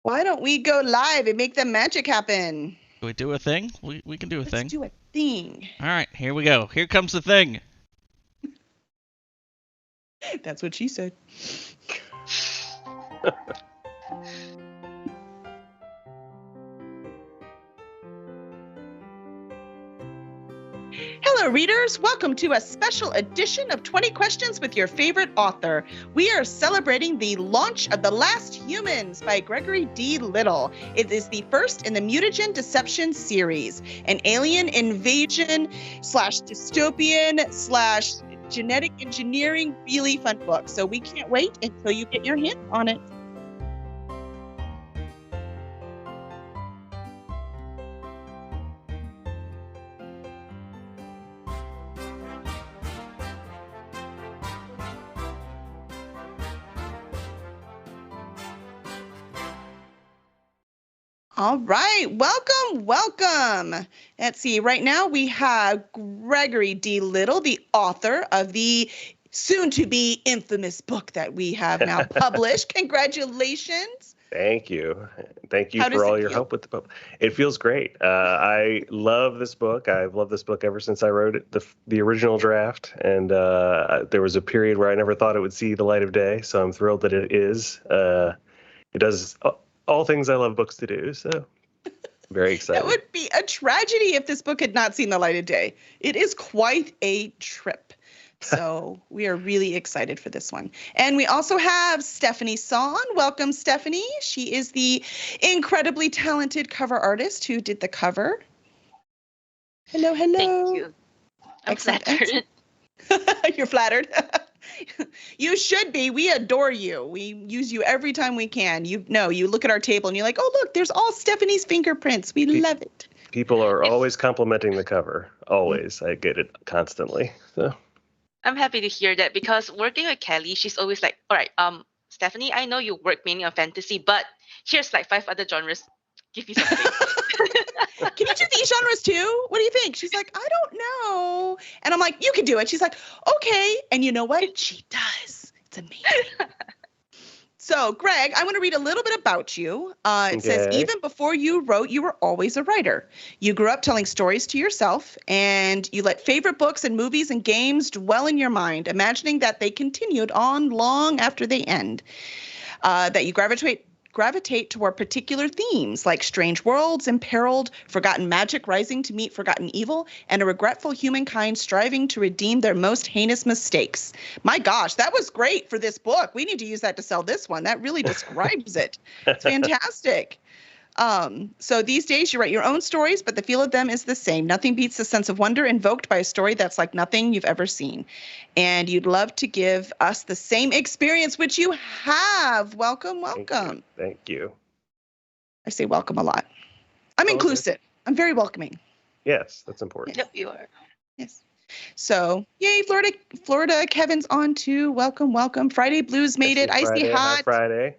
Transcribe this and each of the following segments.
Why don't we go live and make the magic happen? Can we do a thing? We can do a Let's thing. do a thing. All right, here we go. Here comes the thing. That's what she said. Hello, readers. Welcome to a special edition of 20 Questions with Your Favorite Author. We are celebrating the launch of The Last Humans by Gregory D. Little. It is the first in the Mutagen Deception series, an alien invasion slash dystopian slash genetic engineering really fun book. So we can't wait until you get your hands on it. All right, welcome. Let's see, right now we have Gregory D. Little, the author of the soon-to-be infamous book that we have now published. Congratulations. Thank you. Thank you How does for it all your feel? help with the book. It feels great. I love this book. I've loved this book ever since I wrote it, the original draft. And there was a period where I never thought it would see the light of day. So I'm thrilled that it is. It does all things I love books to do. So very excited. That would be a tragedy if this book had not seen the light of day. It is quite a trip. So we are really excited for this one. And we also have Stephanie Son. Welcome, Stephanie. She is the incredibly talented cover artist who did the cover. Hello. Thank you. I'm Excellent. flattered. You're flattered. You should be. We adore you. We use you every time we can. You look at our table and you're like, oh, look, there's all Stephanie's fingerprints. We love it. People are always complimenting the cover. Always. I get it constantly. So. I'm happy to hear that because working with Kelly, she's always like, all right, Stephanie, I know you work mainly on fantasy, but here's like 5 other genres. Give me something. Can you do these genres too? What do you think? She's like, I don't know. And I'm like, you can do it. She's like, okay. And you know what? She does. It's amazing. So, Greg, I want to read a little bit about you. It says, Okay. even before you wrote, you were always a writer. You grew up telling stories to yourself, and you let favorite books and movies and games dwell in your mind, imagining that they continued on long after they end. That you gravitate toward particular themes like strange worlds, imperiled, forgotten magic rising to meet forgotten evil, and a regretful humankind striving to redeem their most heinous mistakes. My gosh, that was great for this book. We need to use that to sell this one. That really describes it. It's fantastic. So these days you write your own stories, but the feel of them is the same. Nothing beats the sense of wonder invoked by a story that's like nothing you've ever seen. And you'd love to give us the same experience, which you have. Welcome. Thank you. I say welcome a lot. I'm Okay. inclusive. I'm very welcoming. Yes, that's important. Yep, you are. Yes. So, yay, Florida. Kevin's on too. Welcome. Friday Blues made it. Icy Friday, hot. Hi, Friday.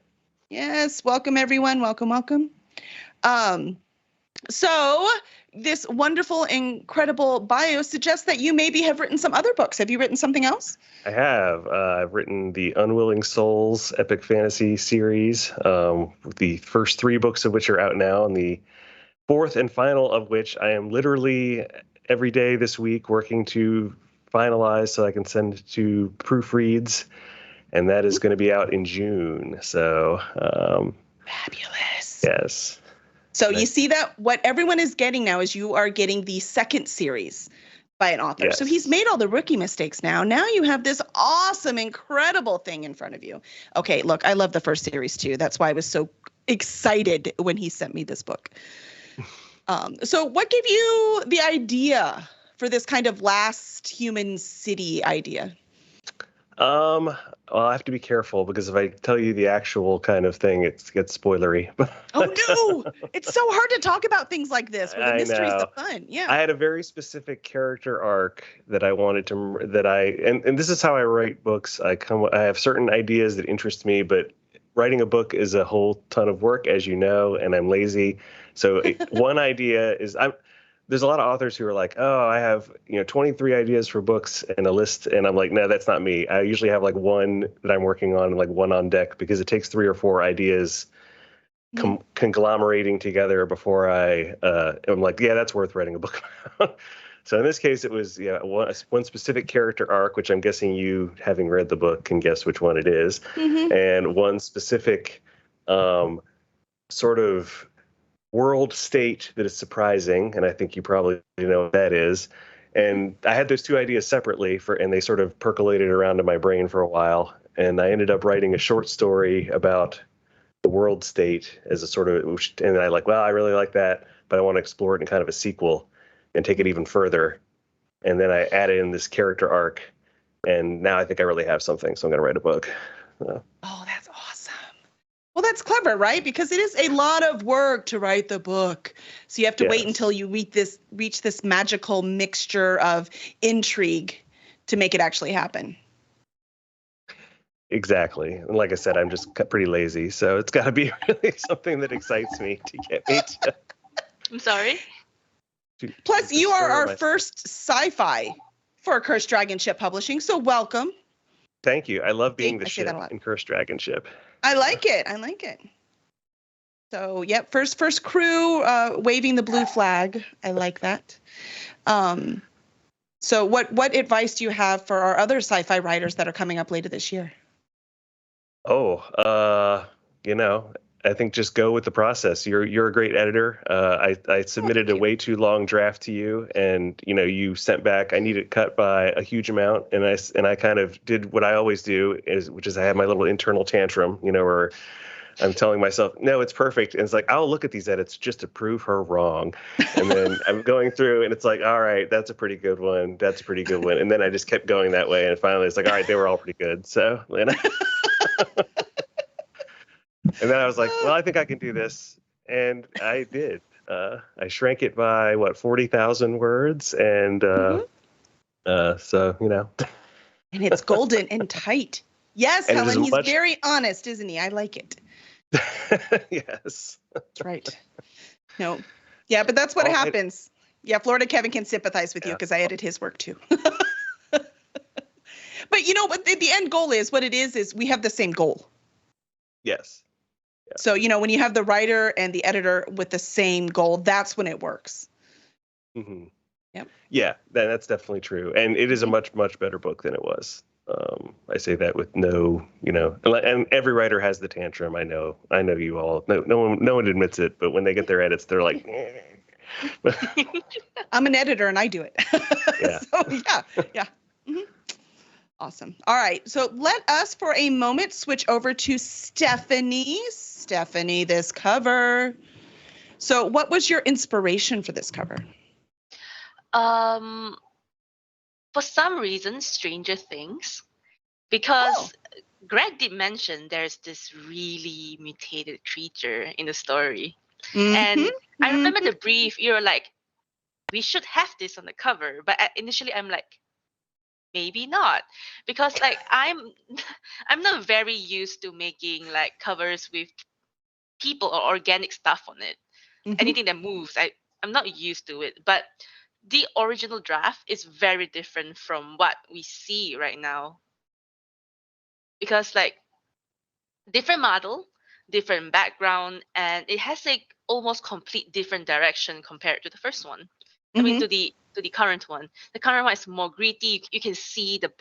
Yes. Welcome, everyone. Welcome. So this wonderful, incredible bio suggests that you maybe have written some other books. Have you written something else? I have. I've written the Unwilling Souls epic fantasy series, the first 3 books of which are out now, and the 4th and final of which I am literally every day this week working to finalize so I can send to proofreads, and that is going to be out in June. So, Fabulous. yes. So you see that what everyone is getting now is you are getting the second series by an author. Yes. So he's made all the rookie mistakes now. Now you have this awesome, incredible thing in front of you. Okay, look, I love the first series too. That's why I was so excited when he sent me this book. So what gave you the idea for this kind of last human city idea? Well, I have to be careful because if I tell you the actual kind of thing, it gets spoilery. Oh no, it's so hard to talk about things like this where the I mystery's know. the fun. Yeah. I had a very specific character arc that I wanted to and this is how I write books. I have certain ideas that interest me, but writing a book is a whole ton of work, as you know, and I'm lazy. So one idea is there's a lot of authors who are like, oh, I have 23 ideas for books and a list, and I'm like, no, that's not me. I usually have like one that I'm working on and like one on deck because it takes 3 or 4 ideas conglomerating together before I am like, yeah, that's worth writing a book about. So in this case, it was one specific character arc, which I'm guessing you, having read the book, can guess which one it is, and one specific sort of world state that is surprising, and I think you probably know what that is. And I had those two ideas separately and they sort of percolated around in my brain for a while, and I ended up writing a short story about the world state as a sort of, and I I really like that, but I want to explore it in kind of a sequel and take it even further. And then I added in this character arc, and now I think I really have something, so I'm going to write a book. Oh, that's awesome. Well, that's clever, right? Because it is a lot of work to write the book. So you have to wait until you reach this magical mixture of intrigue to make it actually happen. Exactly. And like I said, I'm just pretty lazy, so it's got to be really something that excites me to get me to. I'm sorry? Plus, you are our first sci-fi for Cursed Dragon Ship Publishing, so welcome. Thank you. I love being the ship in Cursed Dragon Ship. I like it. So, yep, first crew waving the blue flag. I like that. So what advice do you have for our other sci-fi writers that are coming up later this year? I think just go with the process. You're a great editor. I submitted a way too long draft to you, and you sent back, I need it cut by a huge amount, and I kind of did what I always do, which is I have my little internal tantrum, where I'm telling myself, no, it's perfect, and it's like, I'll look at these edits just to prove her wrong, and then I'm going through, and it's like, all right, that's a pretty good one, and then I just kept going that way, and finally it's like, all right, they were all pretty good, so. And then I was like, well, I think I can do this. And I did. I shrank it by, 40,000 words. And so. And it's golden and tight. Yes, and Helen, he's very honest, isn't he? I like it. Yes. That's right. No. Yeah, but that's what happens. Florida Kevin can sympathize with you because I edit his work too. But what the end goal is, what it is we have the same goal. Yes. Yeah. So, when you have the writer and the editor with the same goal, that's when it works. Mm-hmm. Yep. Yeah, that's definitely true. And it is a much, much better book than it was. I say that with no, and every writer has the tantrum. I know you all, no one admits it, but when they get their edits, they're like, I'm an editor and I do it. Yeah. So, yeah. Mm-hmm. Awesome. All right. So let us for a moment switch over to Stephanie. Stephanie, this cover. So what was your inspiration for this cover? For some reason, Stranger Things. Because Greg did mention there's this really mutated creature in the story. Mm-hmm. And I remember the brief, you were like, we should have this on the cover. But initially I'm like, maybe not, because I'm not very used to making covers with people or organic stuff on it. Mm-hmm. Anything that moves, I'm not used to it. But the original draft is very different from what we see right now, because different model, different background, and it has almost complete different direction compared to the first one. Mm-hmm. I mean, to the current one. The current one is more gritty. You can see the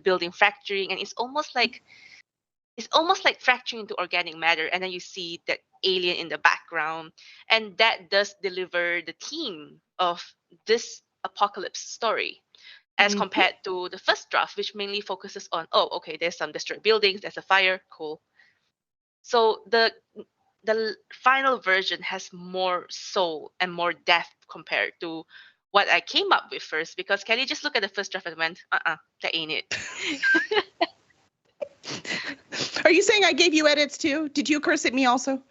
building fracturing, and it's almost like fracturing into organic matter. And then you see that alien in the background, and that does deliver the theme of this apocalypse story, as compared to the first draft, which mainly focuses on, there's some destroyed buildings, there's a fire, cool. So the final version has more soul and more depth compared to what I came up with first, because Kelly just looked at the first draft and went, that ain't it. Are you saying I gave you edits too? Did you curse at me also?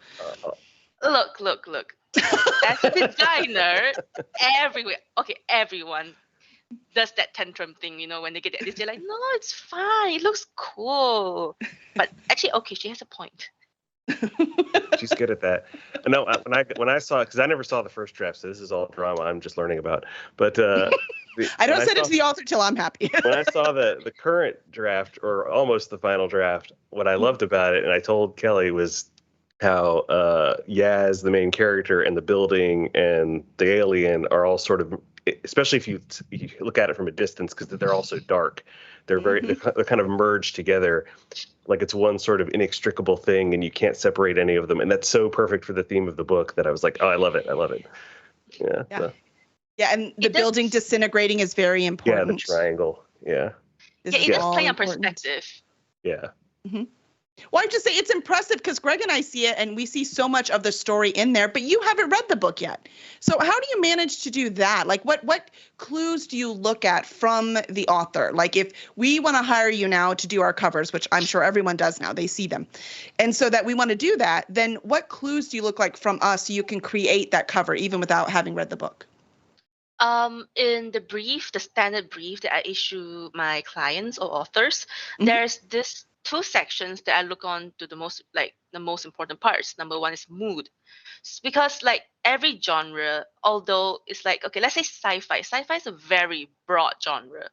Look. As a designer, everyone does that tantrum thing, when they get edits, they're like, no, it's fine. It looks cool. But actually, she has a point. She's good at that. No, when I saw, because I never saw the first draft, so this is all drama I'm just learning about. But I don't send it to the author till I'm happy. When I saw the current draft, or almost the final draft, what I loved about it, and I told Kelly, was how Yaz, the main character, and the building and the alien are all sort of, especially if you look at it from a distance, because they're all so dark. They're they're kind of merged together, like it's one sort of inextricable thing, and you can't separate any of them. And that's so perfect for the theme of the book that I was like, oh, I love it. Yeah. Yeah. So, Yeah, and the building disintegrating is very important. yeah, the triangle. Yeah. This Yeah, is it does all play on important. perspective. Yeah. Well, I have to say it's impressive because Greg and I see it and we see so much of the story in there, but you haven't read the book yet. So how do you manage to do that? Like what clues do you look at from the author? Like if we want to hire you now to do our covers, which I'm sure everyone does now, they see them. And so that we want to do that, then what clues do you look like from us so you can create that cover even without having read the book? In the brief, the standard brief that I issue my clients or authors, Mhm. there's this 2 sections that I look on to the most important parts. Number one is mood. Because like every genre, although it's like, okay, let's say sci-fi. Sci-fi is a very broad genre.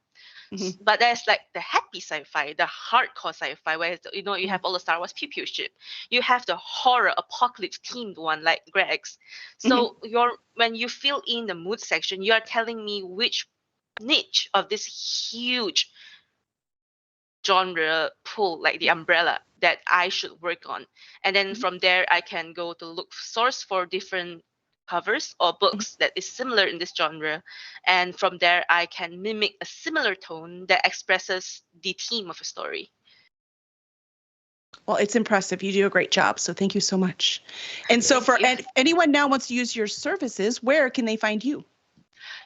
Mhm. But there's like the happy sci-fi, the hardcore sci-fi, where you have all the Star Wars pew pew shit. You have the horror apocalypse themed one like Greg's. So when you fill in the mood section, you are telling me which niche of this huge genre pool, like the umbrella, that I should work on. And then from there I can go to look source for different covers or books that is similar in this genre, and from there I can mimic a similar tone that expresses the theme of a story. Well, it's impressive. You do a great job. So thank you so much. And so for anyone now wants to use your services, where can they find you?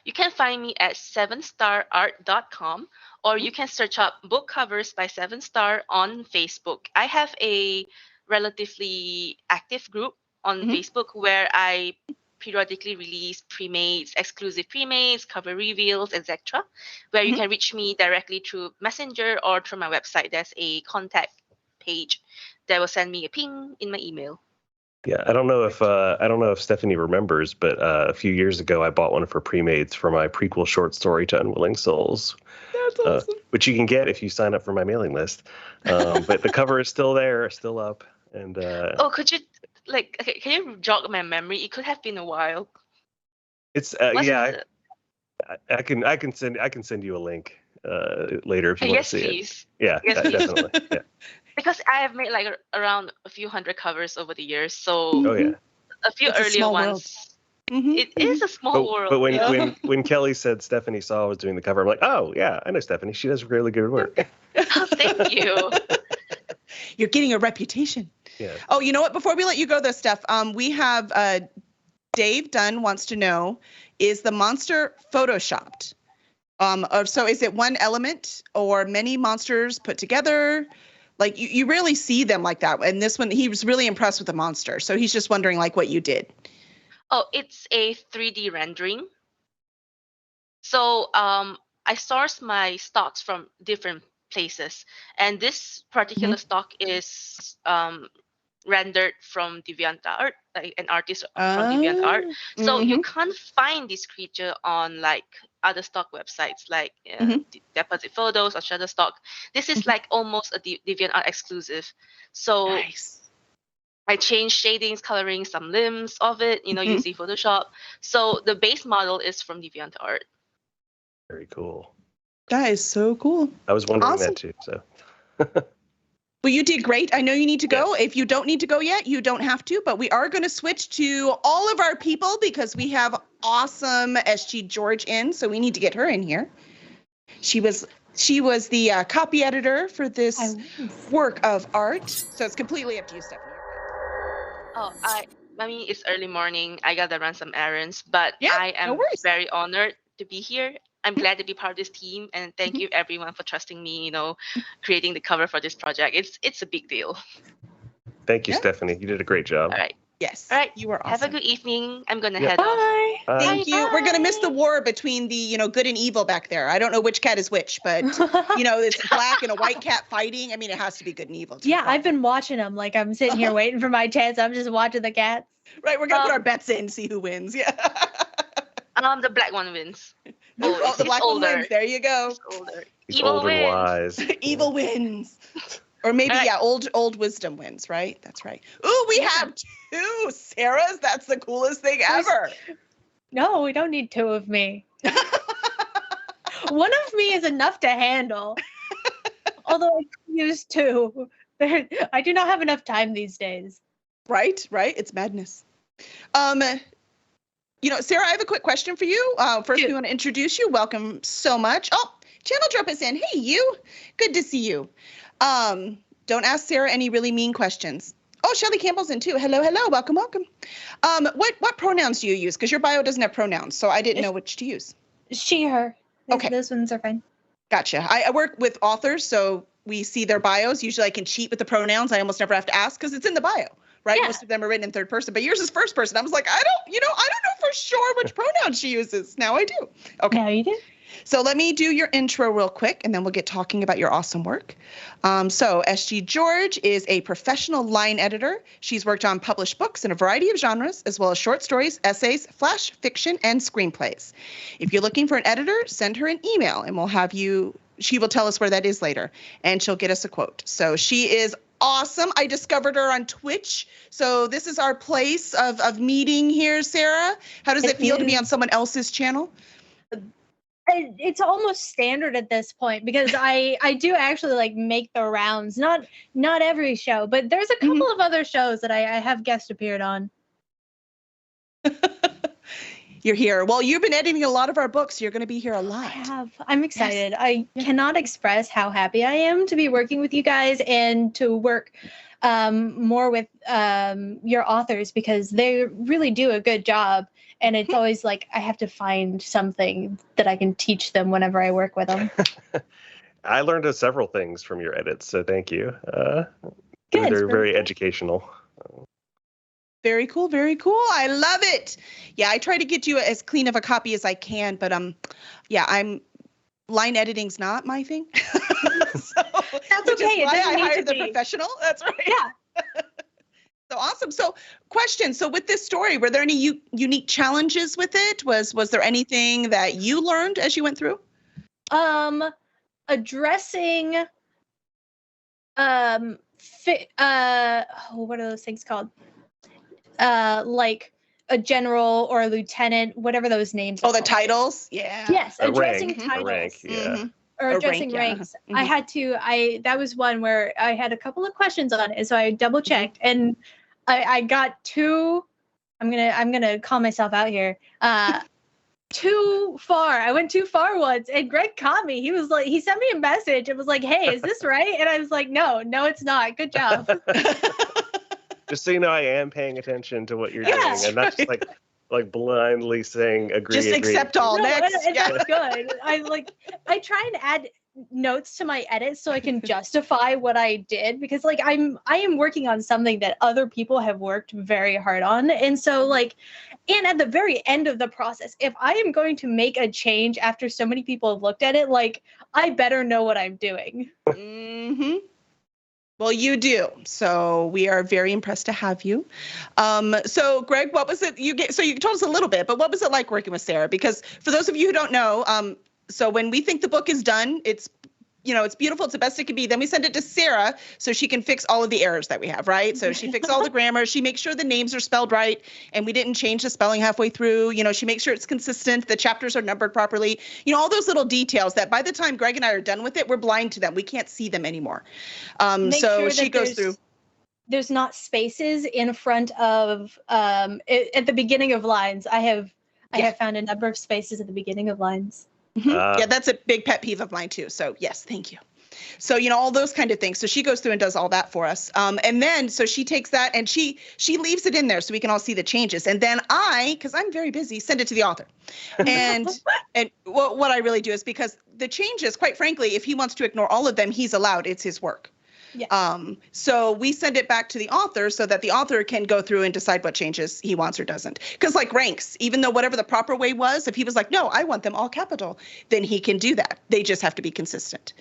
You can find me at 7starart.com, or you can search up book covers by 7star on Facebook. I have a relatively active group on Facebook where I periodically release pre-mates, exclusive pre-mates, cover reveals, etc., where you can reach me directly through Messenger or through my website. There's a contact page that will send me a ping in my email. Yeah, I don't know if Stephanie remembers, but a few years ago I bought one of her pre-mates for my prequel short story to Unwilling Souls. That's awesome. Which you can get if you sign up for my mailing list. But the cover is still there, still up. And could you can you jog my memory? It could have been a while. It's I can send you a link later if you want to see please. it. Yeah, yes, please. Definitely. Yeah. Because I have made like around a few hundred covers over the years, so a few It's earlier ones. It is a small world. But when Kelly said Stephanie Saw was doing the cover, I'm like, oh yeah, I know Stephanie. She does really good work. Oh, thank you. You're getting a reputation. Yeah. Oh, you know what? Before we let you go, though, Steph, we have Dave Dunn wants to know: is the monster photoshopped? So is it one element or many monsters put together? Like you rarely see them like that. And this one, he was really impressed with the monster. So he's just wondering like what you did. Oh, it's a 3D rendering. So I source my stocks from different places. And this particular stock is rendered from DeviantArt, like an artist from DeviantArt. So you can't find this creature on like other stock websites like Deposit Photos or Shutterstock. This is like almost a DeviantArt exclusive. So nice. I changed shadings, coloring some limbs of it, using Photoshop. So the base model is from DeviantArt. Very cool. That is so cool. I was wondering that too. So. Well, you did great. I know you need to go. If you don't need to go yet, you don't have to. But we are going to switch to all of our people because we have awesome SG George in. So we need to get her in here. She was the copy editor for this work of art. So it's completely up to you, Stephanie. Oh, I mean, it's early morning. I got to run some errands. But I am very honored to be here. I'm glad to be part of this team, and thank you everyone for trusting me, creating the cover for this project. It's a big deal. Thank you, Stephanie. You did a great job. All right. Yes. All right. You were awesome. Have a good evening. I'm going to head off. Bye. Thank you. Bye. We're going to miss the war between the, good and evil back there. I don't know which cat is which, but, it's black and a white cat fighting. I mean, it has to be good and evil. Yeah, I've been watching them. Like, I'm sitting here waiting for my chance. I'm just watching the cats. Right. We're going to put our bets in, see who wins. Yeah. The black one wins. The black one wins. There you go. He's evil old wins. And wise. Evil wins. Or maybe, All right. yeah, old wisdom wins, right? That's right. Ooh, we have 2 Sarahs. That's the coolest thing ever. No, we don't need 2 of me. One of me is enough to handle. Although I could use 2. I do not have enough time these days. Right. It's madness. Sarah, I have a quick question for you. First, we want to introduce you. Welcome so much. Oh, Channel Drop is in. Hey, you. Good to see you. Don't ask Sarah any really mean questions. Oh, Shelly Campbell's in too. Hello. Welcome. What pronouns do you use? Because your bio doesn't have pronouns, so I didn't know which to use. She, her. Okay. Those ones are fine. Gotcha. I work with authors, so we see their bios. Usually I can cheat with the pronouns. I almost never have to ask because it's in the bio, right? Yeah. Most of them are written in third person, but yours is first person. I was like, I don't know for sure which pronoun she uses. Now I do. Okay. Now you do. So let me do your intro real quick, and then we'll get talking about your awesome work. So SG George is a professional line editor. She's worked on published books in a variety of genres, as well as short stories, essays, flash fiction, and screenplays. If you're looking for an editor, send her an email, and she will tell us where that is later, and she'll get us a quote. So she is awesome. I discovered her on Twitch. So this is our place of meeting here, Sarah. How does it feel to be on someone else's channel? It's almost standard at this point because I do actually make the rounds. Not every show, but there's a couple of other shows that I have guest appeared on. You're here. Well, you've been editing a lot of our books. So you're going to be here a lot. I have. I'm excited. Yes. I cannot express how happy I am to be working with you guys and to work more with your authors because they really do a good job. And it's always I have to find something that I can teach them whenever I work with them. I learned several things from your edits, so thank you. Good. They're very educational. Very cool. I love it. Yeah, I try to get you as clean of a copy as I can, but line editing's not my thing. That's which okay. Is why It doesn't I need hired to the be. professional. That's right. Yeah. So awesome. So question. So with this story, were there any unique challenges with it? Was there anything that you learned as you went through? Addressing what are those things called? Like a general or a lieutenant, whatever those names are. Oh, the called. titles? Yeah. Yes, A addressing rank, titles. a rank, yeah. Or A addressing rank, ranks. yeah. That was one where I had a couple of questions on it. So I double checked and I got 2, I'm gonna call myself out here. Too far. I went too far once and Greg caught me. He sent me a message. It was like, hey, is this right? And I was like, no, it's not. Good job. Just so you know, I am paying attention to what you're Yeah. doing, and not just like blindly saying agree. Just agree. accept all. No, Next. and Yeah. that's good. I try and add notes to my edits so I can justify what I did because I am working on something that other people have worked very hard on. And so and at the very end of the process, if I am going to make a change after so many people have looked at it, I better know what I'm doing. Mm-hmm. Well, you do. So we are very impressed to have you. So Greg, what was it so you told us a little bit, but what was it like working with Sarah? Because for those of you who don't know, so when we think the book is done, it's beautiful. It's the best it can be. Then we send it to Sarah so she can fix all of the errors that we have, right? So she fixes all the grammar. She makes sure the names are spelled right and we didn't change the spelling halfway through. She makes sure it's consistent. The chapters are numbered properly. All those little details that by the time Greg and I are done with it, we're blind to them. We can't see them anymore. Make So sure she that goes through. There's not spaces in front of at the beginning of lines. I have found a number of spaces at the beginning of lines. Yeah, that's a big pet peeve of mine too. So yes, thank you. So, all those kind of things. So she goes through and does all that for us. And then, so she takes that and she leaves it in there so we can all see the changes. And then because I'm very busy, send it to the author. And what I really do is because the changes, quite frankly, if he wants to ignore all of them, he's allowed. It's his work. Yeah. So we send it back to the author so that the author can go through and decide what changes he wants or doesn't. Because ranks, even though whatever the proper way was, if he was like, no, I want them all capital, then he can do that. They just have to be consistent.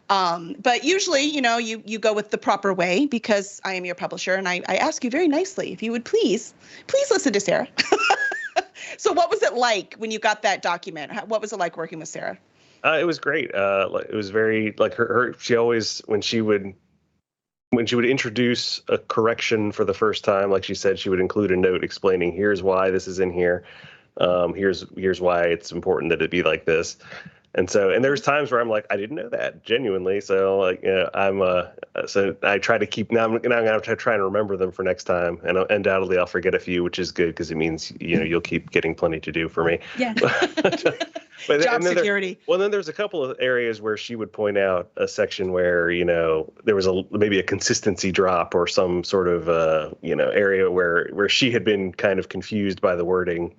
But usually, you go with the proper way because I am your publisher and I ask you very nicely if you would please listen to Sarah. So what was it like when you got that document? What was it like working with Sarah? It was great. It was very her. She always, when she would when she would introduce a correction for the first time, like she said, she would include a note explaining, here's why this is in here. Here's why it's important that it be like this. And there's times where I'm like, I didn't know that, genuinely. So like, so I try to keep, now I'm going to have to try and remember them for next time. And undoubtedly I'll forget a few, which is good because it means, you'll keep getting plenty to do for me. Yeah. But Job security. Then there's a couple of areas where she would point out a section where, there was maybe a consistency drop or some sort of, area where she had been kind of confused by the wording.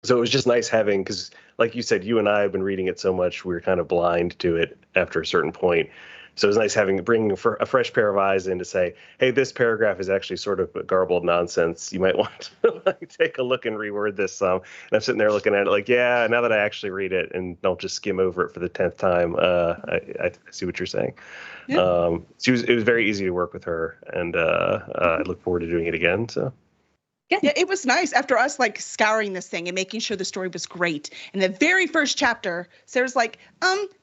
So it was just nice having, because like you said, you and I have been reading it so much, we were kind of blind to it after a certain point. So it was nice bringing a fresh pair of eyes in to say, hey, this paragraph is actually sort of garbled nonsense. You might want to take a look and reword this some. And I'm sitting there looking at it like, yeah, now that I actually read it and don't just skim over it for the 10th time, I see what you're saying. Yeah. It was very easy to work with her, and I look forward to doing it again. So. Yeah, it was nice after us scouring this thing and making sure the story was great. In the very first chapter, Sarah's like,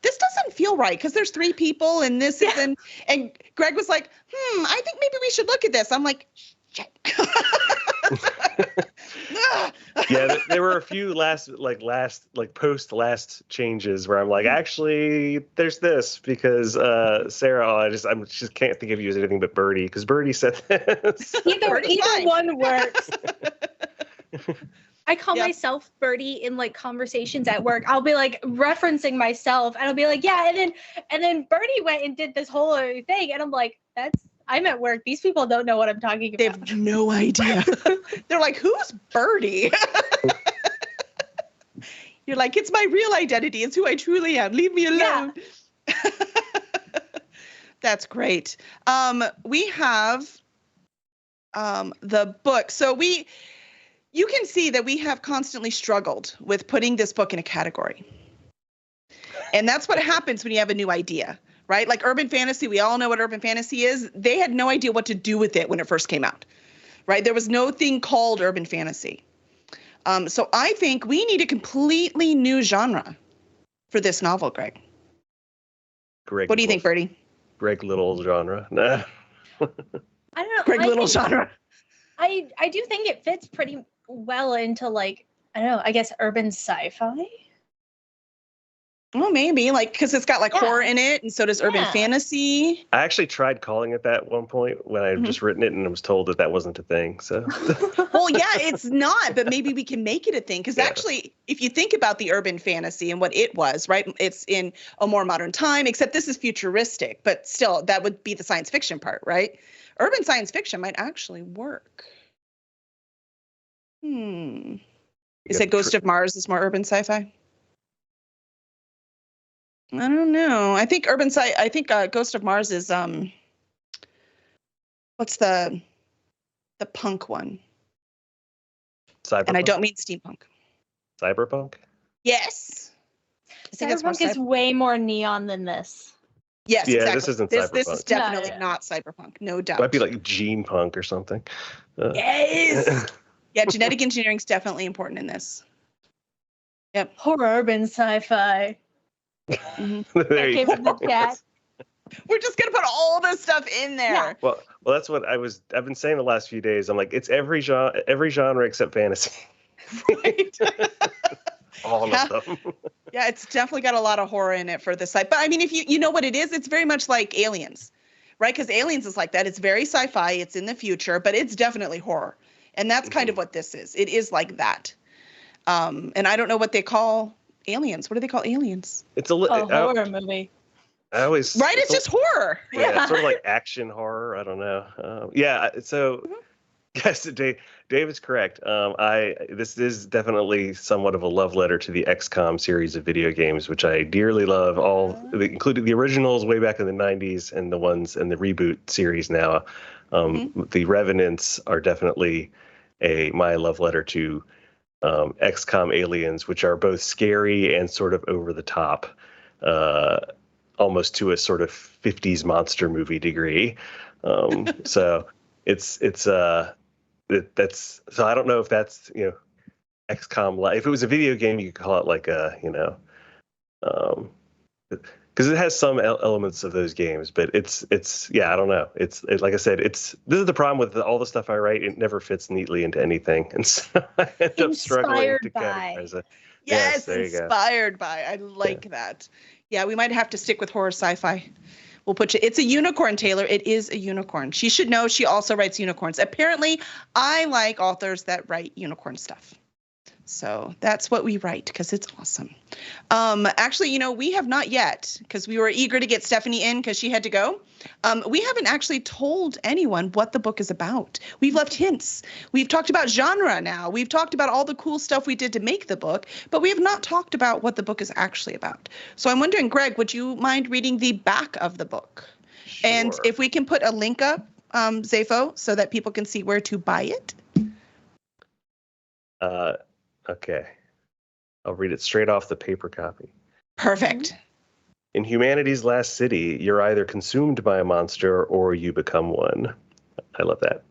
this doesn't feel right because there's 3 people and this isn't. And Greg was like, I think maybe we should look at this. I'm like, shit. Yeah, there were a few post last changes where I'm like, actually, there's this because Sarah, I just can't think of you as anything but Birdie because Birdie said this. Either one works. I call myself Birdie in conversations at work. I'll be referencing myself and I'll be like, yeah, and then Birdie went and did this whole other thing and I'm like, I'm at work. These people don't know what I'm talking about. They have no idea. They're like, who's Birdie? You're like, it's my real identity. It's who I truly am. Leave me alone. Yeah. That's great. We have the book. So you can see that we have constantly struggled with putting this book in a category. And that's what happens when you have a new idea. Right? Like urban fantasy, we all know what urban fantasy is. They had no idea what to do with it when it first came out, right? There was no thing called urban fantasy. So I think we need a completely new genre for this novel, Greg. What do you think, Birdie? Greg Little genre. Nah. I don't know. Greg Little genre. I do think it fits pretty well into I don't know, I guess urban sci-fi. Well, maybe because it's got horror in it, and so does urban fantasy. I actually tried calling it that at one point when I had just written it, and I was told that wasn't a thing. So, well, yeah, it's not, but maybe we can make it a thing because actually, if you think about the urban fantasy and what it was, right, it's in a more modern time. Except this is futuristic, but still, that would be the science fiction part, right? Urban science fiction might actually work. You said Ghost of Mars is more urban sci-fi? I don't know. I think Ghost of Mars is what's the punk one? Cyberpunk? And I don't mean steampunk. Cyberpunk? Yes. I think Cyberpunk is way more neon than this. Yes, yeah, exactly. This isn't This Cyberpunk. is definitely not Cyberpunk, no doubt. It might be like Gene Punk or something. Yes. Yeah, genetic engineering is definitely important in this. Yep. Horror urban sci-fi. There you go. We're just gonna put all this stuff in there. Yeah. Well, that's what I've been saying the last few days. I'm like, it's every genre except fantasy. Right. All of them. Yeah, it's definitely got a lot of horror in it for this side. But I mean, if you know what it is, it's very much like Aliens, right? Because Aliens is like that. It's very sci-fi. It's in the future, but it's definitely horror. And that's kind of what this is. It is like that. And I don't know what they call Aliens. What do they call Aliens? It's a horror movie. I always right. It's just horror. Yeah, it's sort of like action horror. I don't know. So yes, Dave is correct. This is definitely somewhat of a love letter to the XCOM series of video games, which I dearly love. Including the originals way back in the '90s and the ones in the reboot series now. The Revenants are definitely my love letter to XCOM Aliens, which are both scary and sort of over the top, almost to a sort of 50s monster movie degree. So that's so I don't know if that's XCOM. If it was a video game, you could call it like a because because it has some elements of those games, but it's yeah, I don't know. Like I said, this is the problem with all the stuff I write. It never fits neatly into anything, and so I end up struggling to categorize it. Yes, there you go. inspired by. I like that. Yeah, we might have to stick with horror sci-fi. We'll put you. It's a unicorn, Taylor. It is a unicorn. She should know. She also writes unicorns. Apparently, I like authors that write unicorn stuff. So that's what we write because it's awesome. Actually, we have not yet, because we were eager to get Stephanie in because she had to go. We haven't actually told anyone what the book is about. We've left hints. We've talked about genre now. We've talked about all the cool stuff we did to make the book, but we have not talked about what the book is actually about. So I'm wondering, Greg, would you mind reading the back of the book? Sure. And if we can put a link up, Zafo, so that people can see where to buy it. Okay. I'll read it straight off the paper copy. Perfect. In humanity's last city, you're either consumed by a monster or you become one. I love that.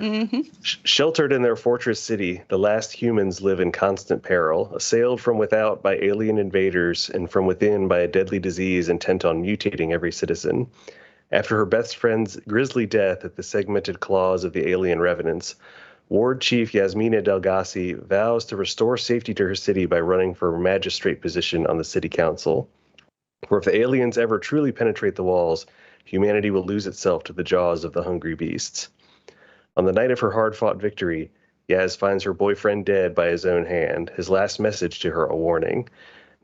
Mm-hmm. Sheltered in their fortress city, the last humans live in constant peril, assailed from without by alien invaders and from within by a deadly disease intent on mutating every citizen. After her best friend's grisly death at the segmented claws of the alien revenants, Ward Chief Yasmina Delgasi vows to restore safety to her city by running for a magistrate position on the city council. For if the aliens ever truly penetrate the walls, humanity will lose itself to the jaws of the hungry beasts. On the night of her hard-fought victory, Yaz finds her boyfriend dead by his own hand, his last message to her a warning.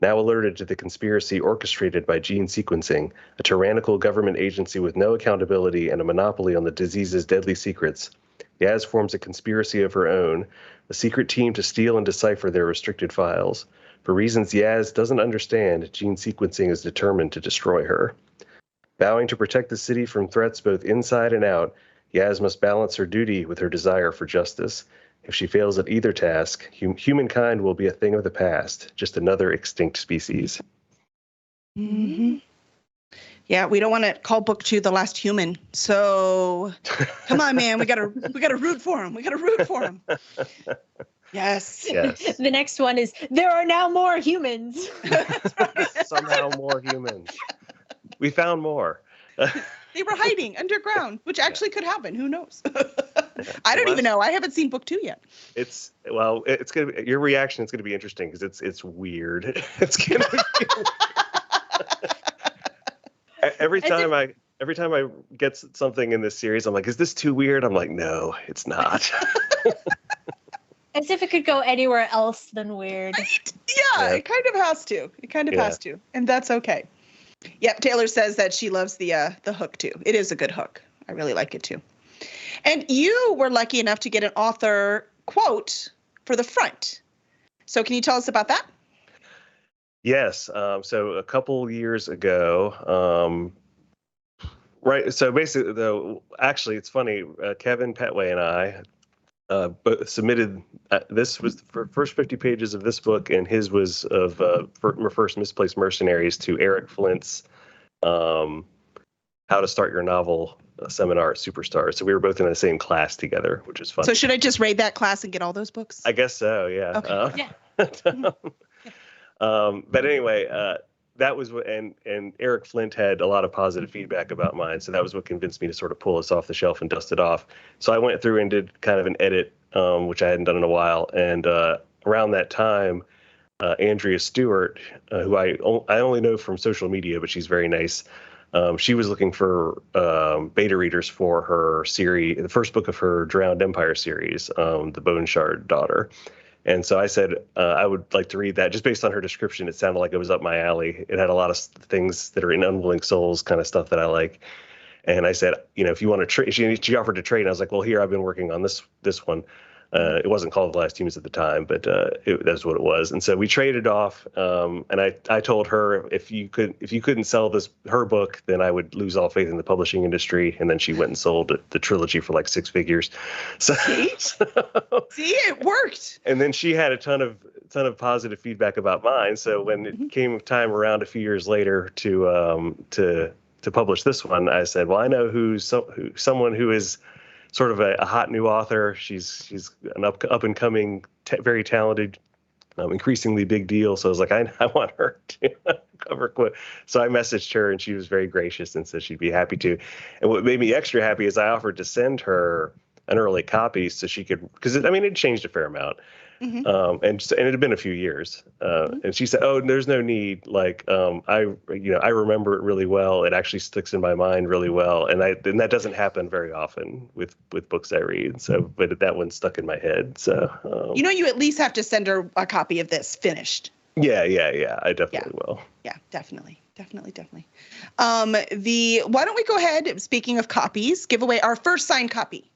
Now alerted to the conspiracy orchestrated by gene sequencing, a tyrannical government agency with no accountability and a monopoly on the disease's deadly secrets, Yaz forms a conspiracy of her own, a secret team to steal and decipher their restricted files. For reasons Yaz doesn't understand, gene sequencing is determined to destroy her. Vowing to protect the city from threats both inside and out, Yaz must balance her duty with her desire for justice. If she fails at either task, humankind will be a thing of the past, just another extinct species. Mm-hmm. Yeah, we don't want to call book 2 The Last Human. So come on, man, we gotta root for him. We gotta root for him. Yes. The next one is There Are Now More Humans. Somehow more humans. We found more. They were hiding underground, which actually could happen. Who knows? I don't even know. I haven't seen book 2 yet. It's gonna be, your reaction is gonna be interesting because it's weird. It's gonna be every time I get something in this series, I'm like, is this too weird? I'm like, no, it's not. As if it could go anywhere else than weird. Right? Yeah, it kind of has to. It kind of has to. And that's okay. Yep, Taylor says that she loves the hook too. It is a good hook. I really like it too. And you were lucky enough to get an author quote for the front. So can you tell us about that? Yes. So a couple years ago, right. So basically, though, actually, it's funny. Kevin Petway and I both submitted. This was the first 50 pages of this book, and his was of First Misplaced Mercenaries to Eric Flint's How to Start Your Novel seminar at Superstar. So we were both in the same class together, which is fun. So should I just raid that class and get all those books? I guess so. Yeah. Okay. But anyway, that was what, and Eric Flint had a lot of positive feedback about mine. So that was what convinced me to sort of pull this off the shelf and dust it off. So I went through and did kind of an edit, which I hadn't done in a while. And around that time, Andrea Stewart, who I only know from social media, but she's very nice. She was looking for beta readers for her series, the first book of her Drowned Empire series, The Bone Shard Daughter. And so I said, I would like to read that. Just based on her description, it sounded like it was up my alley. It had a lot of things that are in Unwilling Souls kind of stuff that I like. And I said, if you want to trade, she offered to trade. And I was like, well, here, I've been working on this one. It wasn't called The Last Humans at the time, but that's what it was. And so we traded off. And I told her if you couldn't sell her book, then I would lose all faith in the publishing industry. And then she went and sold the trilogy for like 6 figures. So See, it worked. And then she had a ton of positive feedback about mine. So when it came time around a few years later to publish this one, I said, well, I know someone who is sort of a hot new author. She's an up and coming, very talented, increasingly big deal. So I was like, I want her cover quote. So I messaged her, and she was very gracious and said she'd be happy to. And what made me extra happy is I offered to send her an early copy so she could, because it changed a fair amount. Mhm. And it had been a few years. And she said, "Oh, there's no need. Like, I remember it really well. It actually sticks in my mind really well, and that doesn't happen very often with books I read. So, but that one stuck in my head. So, you at least have to send her a copy of this finished. yeah, I definitely will. Yeah, definitely. Why don't we go ahead? Speaking of copies, give away our first signed copy.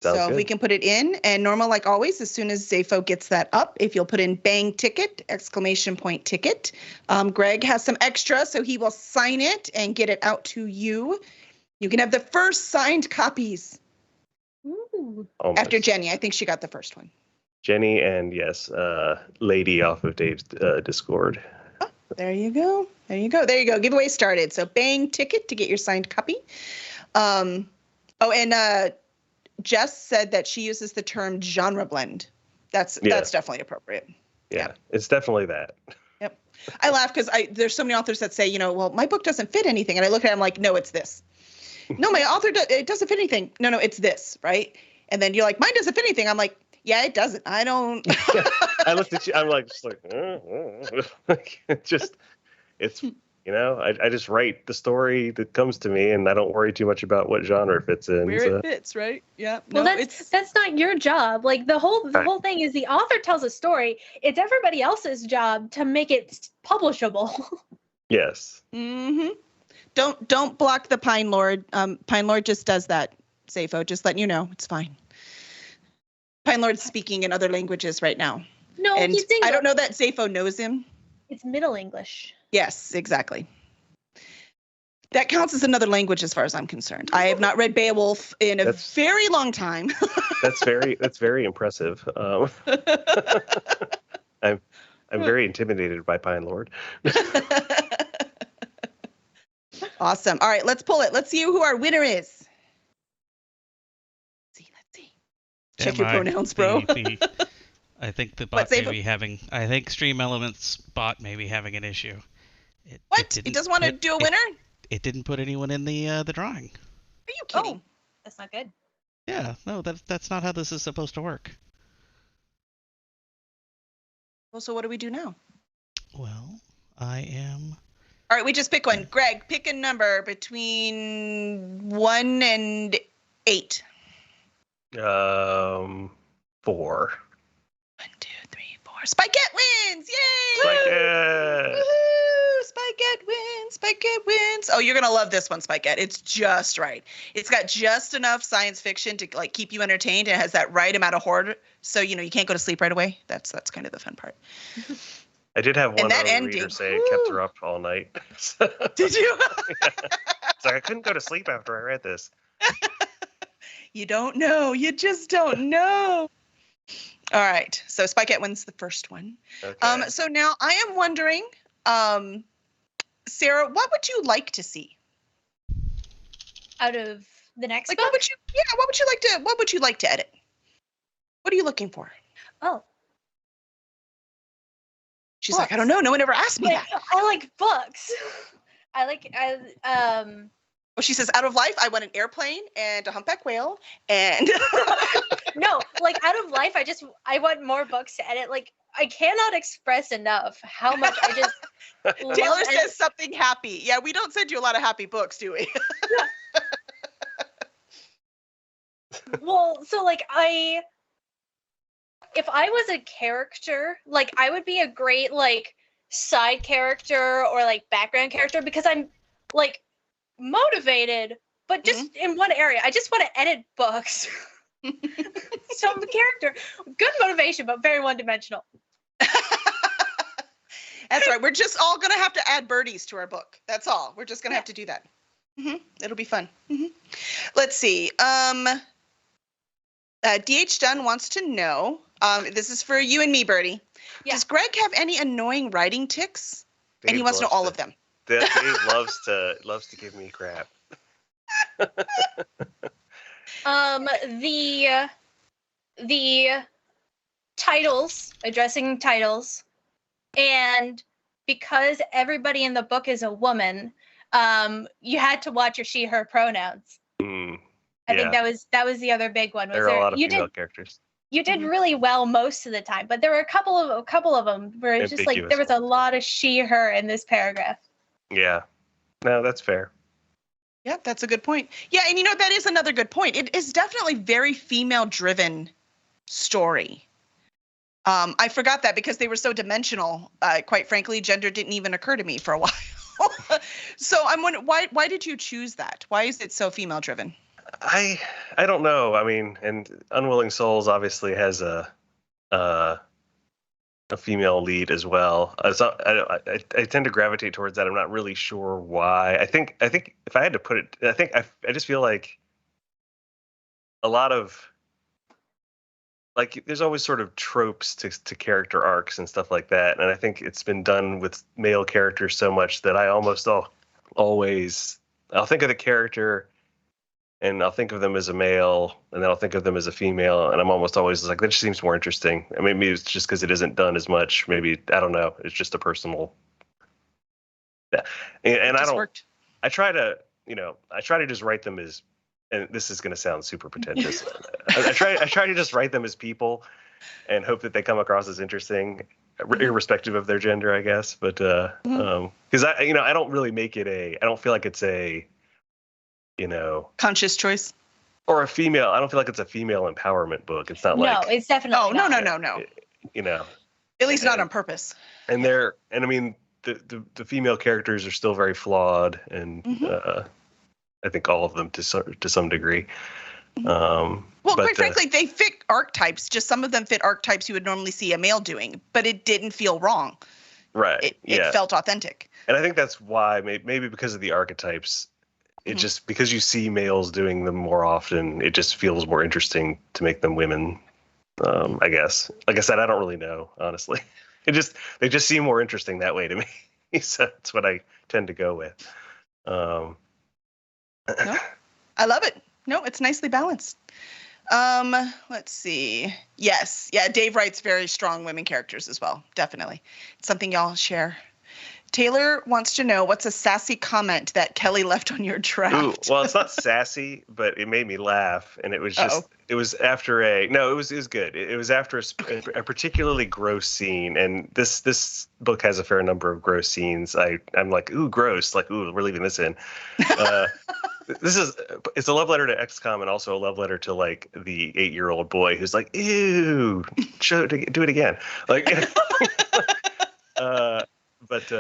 Sounds So good. if we can put it in, and normal, like always, as soon as Zafo gets that up, if you'll put in bang ticket, ! Ticket. Greg has some extra, so he will sign it and get it out to you. You can have the first signed copies Ooh. Almost. after Jenny. I think she got the first one. Jenny and yes, Lady off of Dave's Discord. There you go. Giveaway started. So bang ticket to get your signed copy. Jess said that she uses the term genre blend. That's definitely appropriate. Yeah, it's definitely that. Yep. I laugh because there's so many authors that say, well, my book doesn't fit anything. And I look at it, I'm like, no, it's this. No, my author, it doesn't fit anything. No, it's this, right? And then you're like, mine doesn't fit anything. I'm like, yeah, it doesn't. I don't. I looked at you. I'm like, it's, I just write the story that comes to me, and I don't worry too much about what genre it fits in. Where it fits, right? Yeah. Well, that's not your job. Like the whole thing is the author tells a story. It's everybody else's job to make it publishable. Yes. Mm-hmm. Don't block the Pine Lord. Pine Lord just does that, Zafo. Just letting you know, it's fine. Pine Lord's speaking in other languages right now. No, and he's English. I don't know that Zafo knows him. It's Middle English. Yes, exactly. That counts as another language as far as I'm concerned. I have not read Beowulf in a very long time. That's very impressive. I'm very intimidated by Pine Lord. Awesome. All right, let's pull it. Let's see who our winner is. Let's see. Check your pronouns, bro. I think the What, bot may be having. I think Stream Elements bot may be having an issue. It doesn't want to do a winner? It didn't put anyone in the drawing. Are you kidding? Oh, that's not good. Yeah, no, that's not how this is supposed to work. Well, so what do we do now? Well, I am. All right, we just pick one. Greg, pick a number between 1 and 8. 4. 1, 2, 3, 4. Spikette wins! Yay! Spikette! Woohoo! Spikette wins. Oh, you're gonna love this one, Spikette. It's just right. It's got just enough science fiction to like keep you entertained, and it has that right amount of horror, so you can't go to sleep right away. That's kind of the fun part. I did have one that other ending, reader say it kept her up all night. Did you? It's like I couldn't go to sleep after I read this. You don't know. You just don't know. All right. So Spikette wins the first one. Okay. So now I am wondering, Sarah, what would you like to see? Out of the next Like, book? what would you like to edit? What are you looking for? Oh. She's like, I don't know. No one ever asked me Wait, that. I like books. Oh, she says, out of life, I want an airplane and a humpback whale and No, like out of life, I want more books to edit. Like I cannot express enough how much I just Taylor love says something happy. Yeah, we don't send you a lot of happy books, do we? Well, so like if I was a character, like I would be a great like side character or like background character because I'm like motivated, but just in one area. I just want to edit books. So I'm a character, good motivation, but very one-dimensional. That's right. We're just all going to have to add birdies to our book. That's all. We're just going to have to do that. It'll be fun. Let's see. DH Dunn wants to know, this is for you and me, Birdie. Yeah. Does Greg have any annoying writing tics? And he wants to know all of them. Dave loves to give me crap. The titles, addressing titles, and because everybody in the book is a woman, you had to watch your she/her pronouns. I think that was the other big one. There are a lot of female characters. You did really well most of the time, but there were a couple of them where it's just like there was a lot of she/her in this paragraph. Yeah, no, that's fair. Yeah, that's a good point. Yeah, and that is another good point. It is definitely very female-driven story. I forgot that because they were so dimensional. Quite frankly, gender didn't even occur to me for a while. So I'm wondering, why did you choose that? Why is it so female-driven? I don't know. I mean, and Unwilling Souls obviously has a female lead as well. So I tend to gravitate towards that. I'm not really sure why. I think if I had to put it, I just feel like a lot of there's always sort of tropes to character arcs and stuff like that, and I think it's been done with male characters so much that I almost always I'll think of the character and I'll think of them as a male, and then I'll think of them as a female, and I'm almost always like, that just seems more interesting. I mean, maybe it's just because it isn't done as much. Maybe, I don't know. It's just a personal. Yeah, and I don't. Worked. I try to just write them as, and this is going to sound super pretentious. I try to just write them as people, and hope that they come across as interesting, irrespective of their gender, I guess. But because I don't really make it I don't feel like it's a. Conscious choice, or a female. I don't feel like it's a female empowerment book. It's not no, it's definitely. Oh, no. At least not on purpose. I mean, the female characters are still very flawed, and I think all of them to some degree. Well, quite frankly, they fit archetypes. Just some of them fit archetypes you would normally see a male doing, but it didn't feel wrong. Right. It felt authentic. And I think that's why, maybe because of the archetypes. It just, because you see males doing them more often, it just feels more interesting to make them women. I guess. Like I said, I don't really know, honestly. They just seem more interesting that way to me. So that's what I tend to go with. No, I love it. No, it's nicely balanced. Let's see. Yes. Yeah, Dave writes very strong women characters as well. Definitely. It's something y'all share. Taylor wants to know, what's a sassy comment that Kelly left on your draft? Ooh, well, it's not sassy, but it made me laugh, and it was just it was after it was good. It was after a particularly gross scene, and this book has a fair number of gross scenes. I'm like, ooh, gross, like, ooh, we're leaving this in. It's a love letter to XCOM, and also a love letter to like the 8-year-old boy who's like, ew, do it again, like. But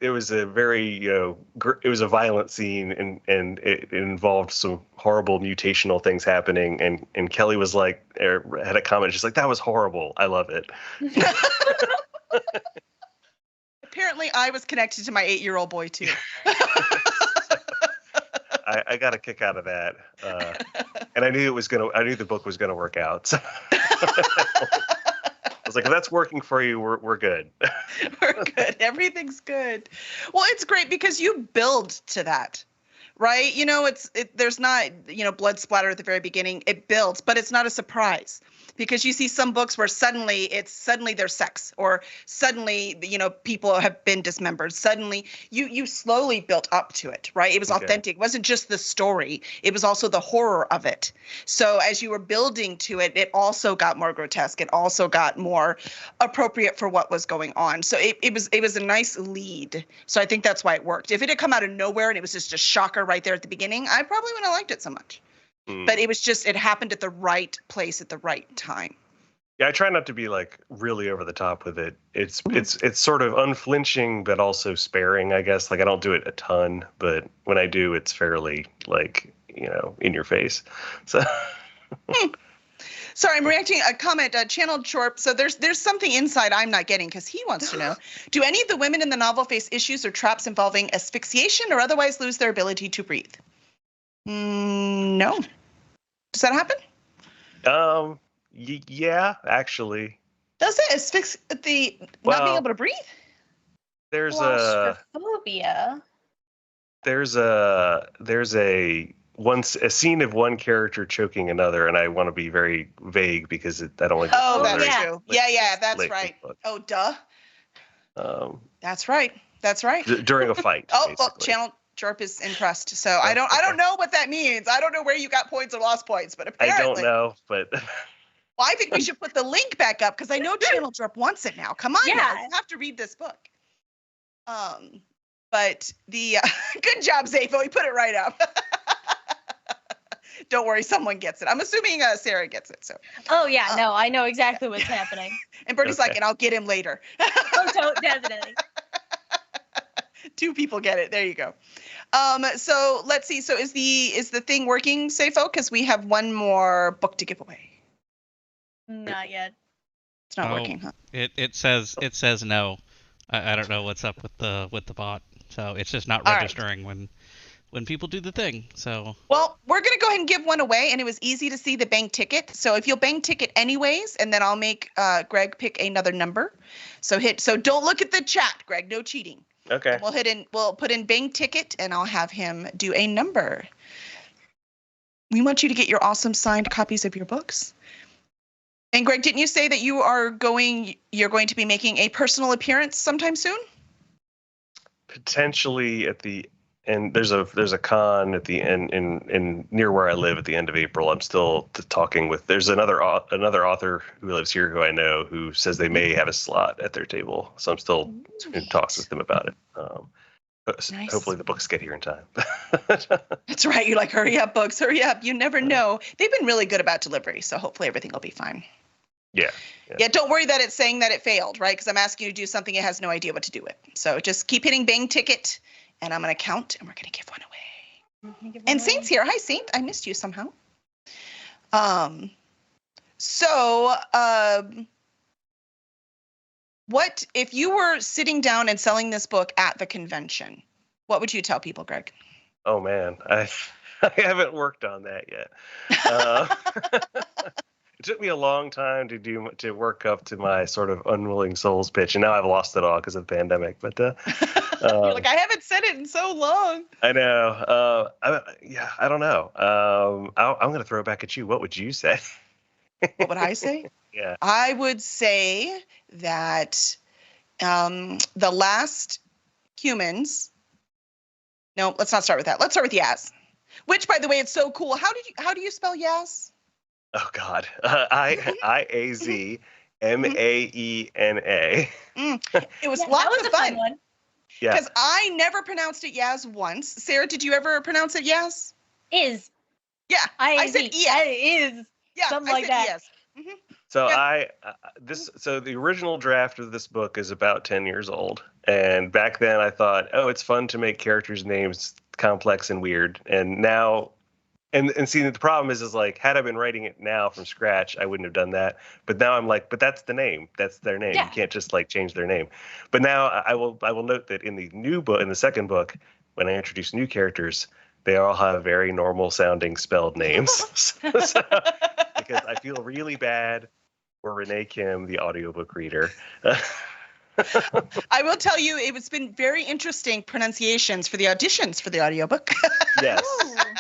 it was a very, it was a violent scene, and it involved some horrible mutational things happening. And Kelly was like, had a comment, just like, that was horrible. I love it. Apparently, I was connected to my 8-year-old boy too. I got a kick out of that, and I knew the book was gonna work out. So. I was like, if that's working for you, we're good. We're good. Everything's good. Well, it's great because you build to that, right? There's not, blood splatter at the very beginning. It builds, but it's not a surprise. Because you see some books where suddenly there's sex, or suddenly, people have been dismembered. Suddenly you slowly built up to it, right? It was authentic. It wasn't just the story. It was also the horror of it. So as you were building to it, it also got more grotesque. It also got more appropriate for what was going on. So it was a nice lead. So I think that's why it worked. If it had come out of nowhere and it was just a shocker right there at the beginning, I probably wouldn't have liked it so much. But it happened at the right place at the right time. Yeah, I try not to be like really over the top with it. It's sort of unflinching, but also sparing, I guess. Like, I don't do it a ton, but when I do, it's fairly like, in your face. So. Sorry, I'm reacting a comment, Channeled Shorp. So there's something inside I'm not getting, because he wants to know, do any of the women in the novel face issues or traps involving asphyxiation or otherwise lose their ability to breathe? No. Does that happen? Yeah, actually. Does it? Not being able to breathe? There's claustrophobia. There's a scene of one character choking another, and I want to be very vague because I don't like. Oh, that's true. Yeah, that's right. Oh, duh. That's right. That's right. During a fight. Oh, basically. Channel Jerp is impressed. So I don't know what that means. I don't know where you got points or lost points, but apparently. I don't know, but. Well, I think we should put the link back up because I know Channel Jerp wants it now. Come on, Yeah. now. You have to read this book. But the good job, Zafo. We put it right up. Don't worry, someone gets it. I'm assuming Sarah gets it. So. Oh yeah, no, I know exactly what's happening. And Bertie's like, and I'll get him later. Oh, definitely. 2 people get it. There you go. So let's see. So is the thing working, Safo? Because we have one more book to give away. Not yet. It's not working, huh? It says no. I don't know what's up with the bot. So it's just not All right. registering when people do the thing. So Well, we're gonna go ahead and give one away, and it was easy to see the bank ticket. So if you'll bank ticket anyways, and then I'll make Greg pick another number. So don't look at the chat, Greg. No cheating. Okay. We'll put in bank ticket, and I'll have him do a number. We want you to get your awesome signed copies of your books. And Greg, didn't you say that you're going to be making a personal appearance sometime soon? Potentially at the end. There's a con at the end in near where I live at the end of April. I'm still talking with. There's another author who lives here who I know who says they may have a slot at their table. So I'm still in talks with them about it. Nice. Hopefully the books get here in time. That's right. You're like, hurry up, books, hurry up. You never know. They've been really good about delivery, so hopefully everything will be fine. Yeah. Yeah, don't worry that it's saying that it failed, right? Because I'm asking you to do something it has no idea what to do with. So just keep hitting bang ticket, and I'm going to count, and we're going to give one away. And Saint's here. Hi, Saint. I missed you somehow. What if you were sitting down and selling this book at the convention? What would you tell people, Greg? Oh man, I haven't worked on that yet. It took me a long time to work up to my sort of Unwilling Souls pitch, and now I've lost it all because of the pandemic. But You're like, I haven't said it in so long. I know. I don't know. I'm going to throw it back at you. What would you say? What would I say? Yeah. I would say that the last humans. No, let's not start with that. Let's start with Yaz. Which, by the way, it's so cool. How do you spell Yaz? Oh God, IAZ MAENA. It was Yeah, lots that was of a fun fun. one. Yeah. Because I never pronounced it Yaz once. Sarah, did you ever pronounce it Yaz? Is. Yeah, I said IAZ. Yes. It is. Yeah, Something I like said that. Yes. Mm-hmm. So Yeah. So the original draft of this book is about 10 years old, and back then I thought, oh, it's fun to make characters' names complex and weird, and now. And see, the problem is like, had I been writing it now from scratch, I wouldn't have done that. But now I'm like, but that's the name. That's their name. Yeah. You can't just like change their name. But now I will note that in the new book, in the second book, when I introduce new characters, they all have very normal sounding spelled names. Because I feel really bad for Renee Kim, the audiobook reader. I will tell you, it's been very interesting pronunciations for the auditions for the audiobook. Yes.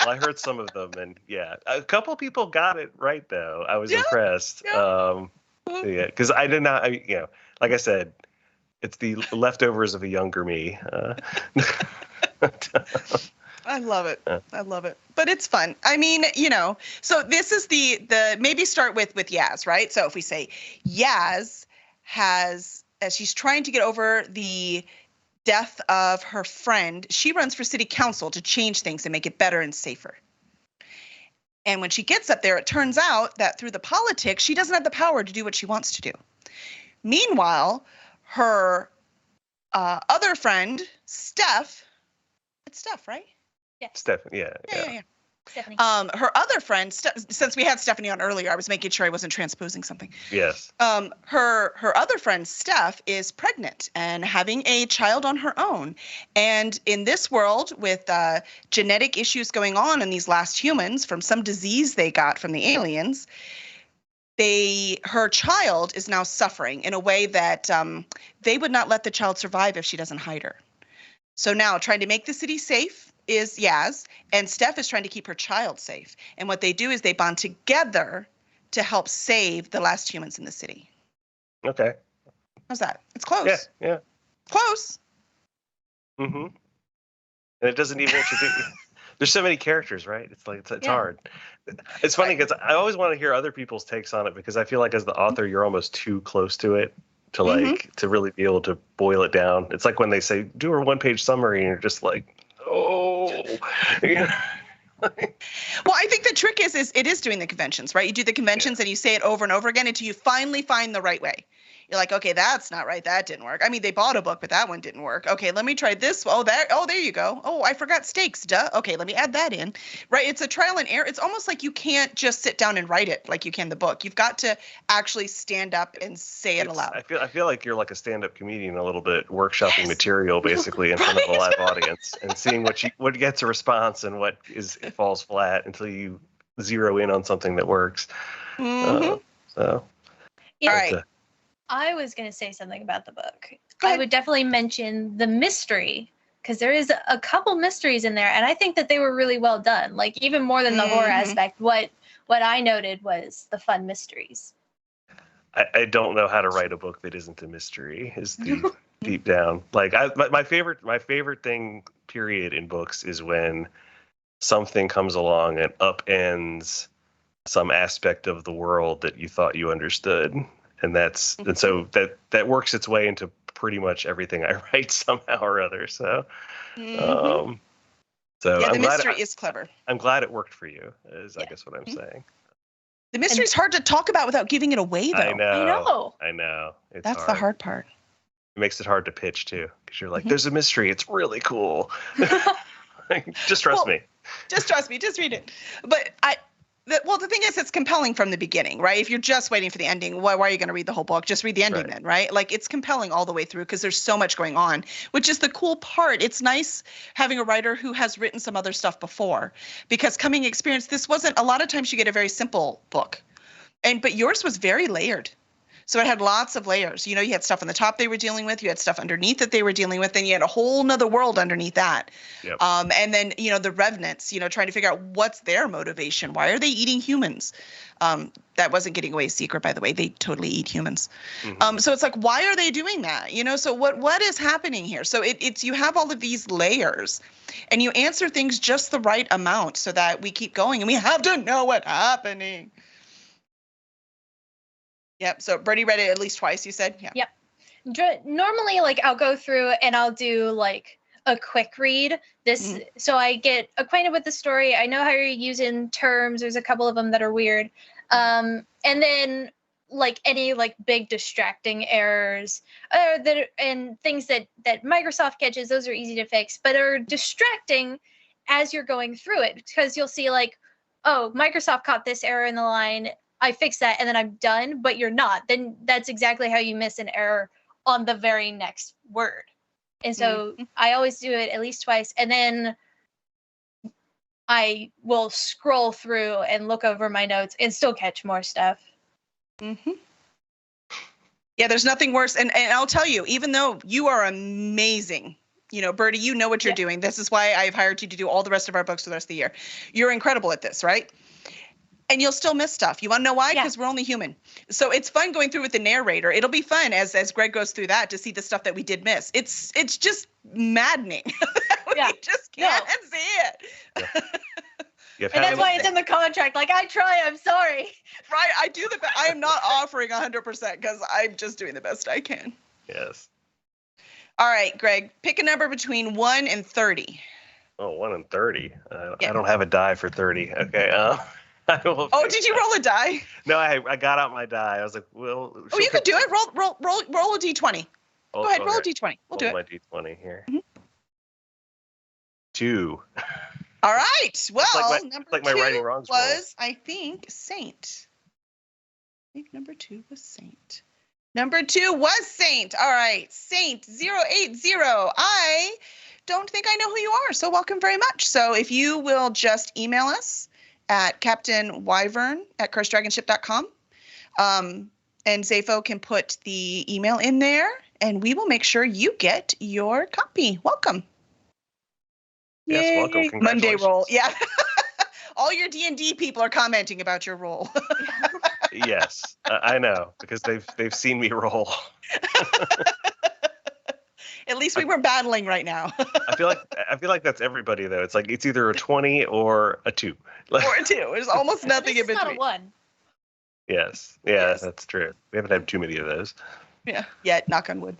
Well, I heard some of them, and yeah, a couple people got it right though. I was impressed. Yeah. Yeah, because I did not. Like I said, it's the leftovers of a younger me. I love it. I love it. But it's fun. I mean, so this is the maybe start with Yaz, right? So if we say Yaz has, as she's trying to get over the death of her friend, she runs for city council to change things and make it better and safer. And when she gets up there, it turns out that through the politics, she doesn't have the power to do what she wants to do. Meanwhile, her other friend, Steph, it's Steph, right? Stephanie, yeah. Stephanie. Her other friend, since we had Stephanie on earlier, I was making sure I wasn't transposing something. Yes. Her other friend, Steph, is pregnant and having a child on her own. And in this world, with genetic issues going on in these last humans from some disease they got from the aliens, her child is now suffering in a way that they would not let the child survive if she doesn't hide her. So now trying to make the city safe is Yaz, and Steph is trying to keep her child safe. And what they do is they bond together to help save the last humans in the city. Okay. How's that? It's close. Yeah. Close. Mm-hmm. And it doesn't even introduce. There's so many characters, right? It's like it's hard. It's funny because I always want to hear other people's takes on it because I feel like as the author, you're almost too close to it to like to really be able to boil it down. It's like when they say do a 1-page summary, and you're just like, oh. Well, I think the trick is it is doing the conventions, right? You do the conventions and you say it over and over again until you finally find the right way. You're like, okay, that's not right. That didn't work. I mean, they bought a book, but that one didn't work. Okay, let me try this. Oh, there you go. Oh, I forgot stakes. Duh. Okay, let me add that in. Right? It's a trial and error. It's almost like you can't just sit down and write it like you can the book. You've got to actually stand up and say it aloud. I feel like you're like a stand-up comedian a little bit, workshopping material basically in front of a live audience and seeing what gets a response and what falls flat until you zero in on something that works. Mm-hmm. All right. I was going to say something about the book. I would definitely mention the mystery because there is a couple mysteries in there, and I think that they were really well done. Like even more than the horror aspect, what I noted was the fun mysteries. I don't know how to write a book that isn't a mystery. Is deep down like my favorite thing period in books is when something comes along and upends some aspect of the world that you thought you understood. And so that works its way into pretty much everything I write somehow or other. So, the mystery is clever. I'm glad it worked for you. I guess what I'm saying. The mystery is hard to talk about without giving it away, though. I know. That's hard. The hard part. It makes it hard to pitch too, because you're like, "There's a mystery. It's really cool." Just trust me. Just trust me. Just read it. But the thing is, it's compelling from the beginning, right? If you're just waiting for the ending, why are you going to read the whole book? Just read the ending then, right? Like it's compelling all the way through because there's so much going on, which is the cool part. It's nice having a writer who has written some other stuff before because coming experience, this wasn't, a lot of times you get a very simple book, but yours was very layered. So it had lots of layers. You had stuff on the top they were dealing with. You had stuff underneath that they were dealing with. Then you had a whole nother world underneath that. Yep. And then, the revenants, trying to figure out what's their motivation. Why are they eating humans? That wasn't getting away a secret, by the way. They totally eat humans. Mm-hmm. So it's like, why are they doing that? So what is happening here? So it's you have all of these layers and you answer things just the right amount so that we keep going and we have to know what's happening. Yep. So Birdie read it at least twice, you said? Yeah. Yep. Normally, I'll go through and I'll do a quick read. So I get acquainted with the story. I know how you're using terms. There's a couple of them that are weird. And then any big distracting errors and things that Microsoft catches, those are easy to fix, but are distracting as you're going through it because you'll see oh, Microsoft caught this error in the line. I fix that and then I'm done, but you're not. Then that's exactly how you miss an error on the very next word. And so I always do it at least twice. And then I will scroll through and look over my notes and still catch more stuff. Mm-hmm. Yeah, there's nothing worse. And I'll tell you, even though you are amazing, Birdie, you know what you're doing. This is why I've hired you to do all the rest of our books for the rest of the year. You're incredible at this, right? And you'll still miss stuff. You want to know why? Because we're only human. So it's fun going through with the narrator. It'll be fun as Greg goes through that to see the stuff that we did miss. It's just maddening. We just can't see it. And that's why it's in the contract. I try. I'm sorry. Right. I do I am not offering 100% because I'm just doing the best I can. Yes. All right, Greg, pick a number between 1 and 30. Oh, 1 and 30. I don't have a die for 30. Okay. Did you roll a die? No, I got out my die. I was like, well. Oh, you could do it. Roll a d20. Go ahead, roll a d20. We'll do it. My d20 here. Mm-hmm. 2. All right. Well, number my 2 writing wrongs was, I think, Saint. I think number 2 was Saint. Number 2 was Saint. All right. Saint 080. I don't think I know who you are, so welcome very much. So if you will just email us at captainwyvern@curseddragonship.com. And Zafo can put the email in there, and we will make sure you get your copy. Welcome. Yes, Yay. welcome. Monday roll. Yeah. All your D&D people are commenting about your roll. Yes, I know, because they've seen me roll. At least we were battling right now. I feel like that's everybody though. It's like it's either a 20 or a 2. Or a 2. There's almost nothing in This is between. not a 1. Yes. Yeah, Yes. that's true. We haven't had too many of those. Yeah. Yet, knock on wood.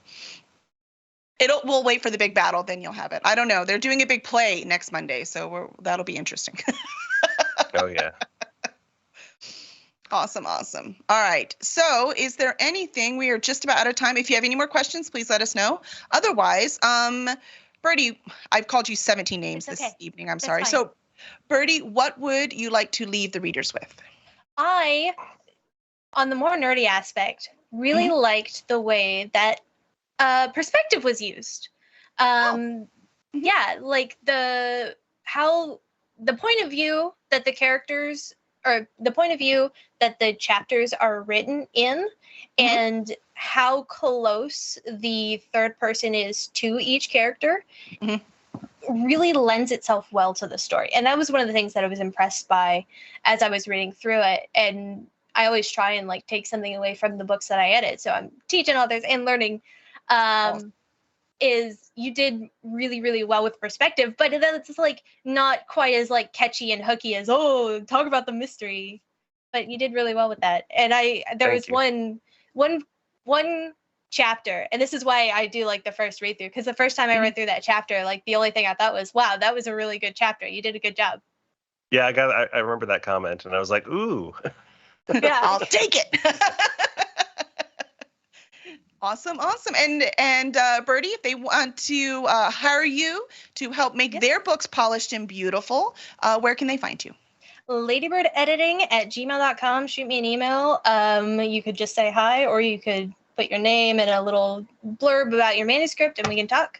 We'll wait for the big battle, then you'll have it. I don't know. They're doing a big play next Monday, so that'll be interesting. Oh yeah. Awesome. All right. So is there anything, we are just about out of time. If you have any more questions, please let us know. Otherwise, Birdie, I've called you 17 names It's this okay. evening. I'm That's sorry. fine. So Birdie, what would you like to leave the readers with? I, on the more nerdy aspect, really liked the way that perspective was used. Yeah, like the point of view that the characters, or the point of view that the chapters are written in, and how close the third person is to each character really lends itself well to the story. And that was one of the things that I was impressed by as I was reading through it. And I always try and like take something away from the books that I edit. So I'm teaching others and learning. Is you did really, really well with perspective, but then it's like not quite as like catchy and hooky as talk about the mystery. But you did really well with that. And there was one chapter, and this is why I do like the first read through, because the first time I read through that chapter, like the only thing I thought was, wow, that was a really good chapter. You did a good job. Yeah, I remember that comment, and I was like, ooh. Yeah. I'll take it. Awesome. And Birdie, if they want to hire you to help make their books polished and beautiful, where can they find you? ladybirdediting@gmail.com. Shoot me an email. You could just say hi, or you could put your name and a little blurb about your manuscript, and we can talk.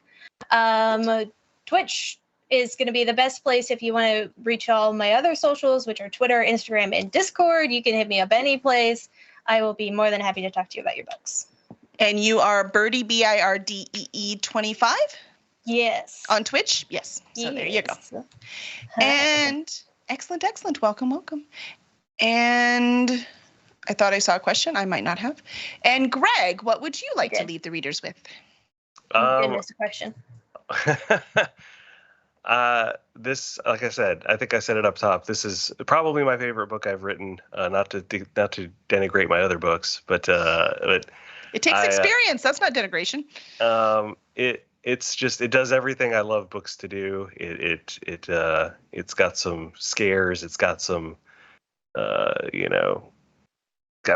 Twitch is going to be the best place if you want to reach all my other socials, which are Twitter, Instagram, and Discord. You can hit me up any place. I will be more than happy to talk to you about your books. And you are Birdie, Birdee 25? Yes. On Twitch? Yes. So there you go. And excellent. Welcome. And I thought I saw a question. I might not have. And Greg, what would you like to leave the readers with? Goodness, a question. This, like I said, I think I said it up top. This is probably my favorite book I've written. Not to denigrate my other books, but it takes experience. That's not denigration. It's just, it does everything I love books to do. It's got some scares. It's got some, got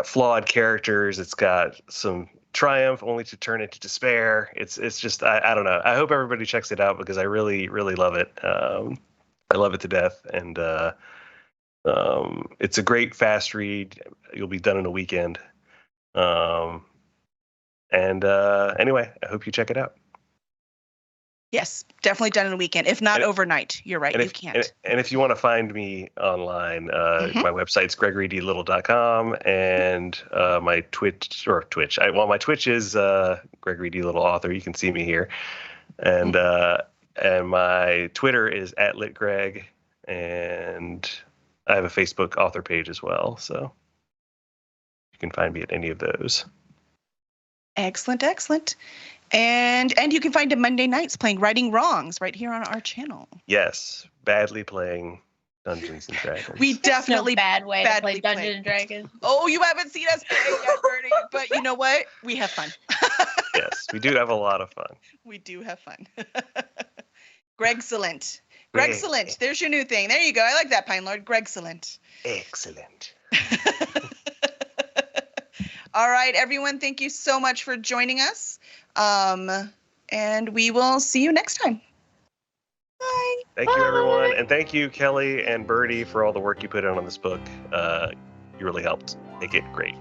flawed characters. It's got some triumph only to turn into despair. It's just, I don't know. I hope everybody checks it out because I really, really love it. I love it to death. And it's a great fast read. You'll be done in a weekend. Anyway, I hope you check it out. Yes, definitely done in a weekend. If not overnight, you're right. You can't. And if you want to find me online, my website's GregoryDLittle.com, and my Twitch. My Twitch is Gregory D. Little Author. You can see me here, and my Twitter is @LitGreg, and I have a Facebook author page as well. So you can find me at any of those. Excellent. And you can find him Monday nights playing Righting Wrongs right here on our channel. Yes, badly playing Dungeons and Dragons. We definitely bad way to play badly Dungeons and Dragons. Oh, you haven't seen us play yet, Birdie. But you know what? We have fun. Yes, we do have a lot of fun. We do have fun. Gregcellent. Gregcellent. There's your new thing. There you go. I like that, Pine Lord. Gregcellent. Excellent. All right, everyone. Thank you so much for joining us. And we will see you next time. Bye. Thank you, everyone. And thank you, Kelly and Birdie, for all the work you put in on this book. You really helped make it great.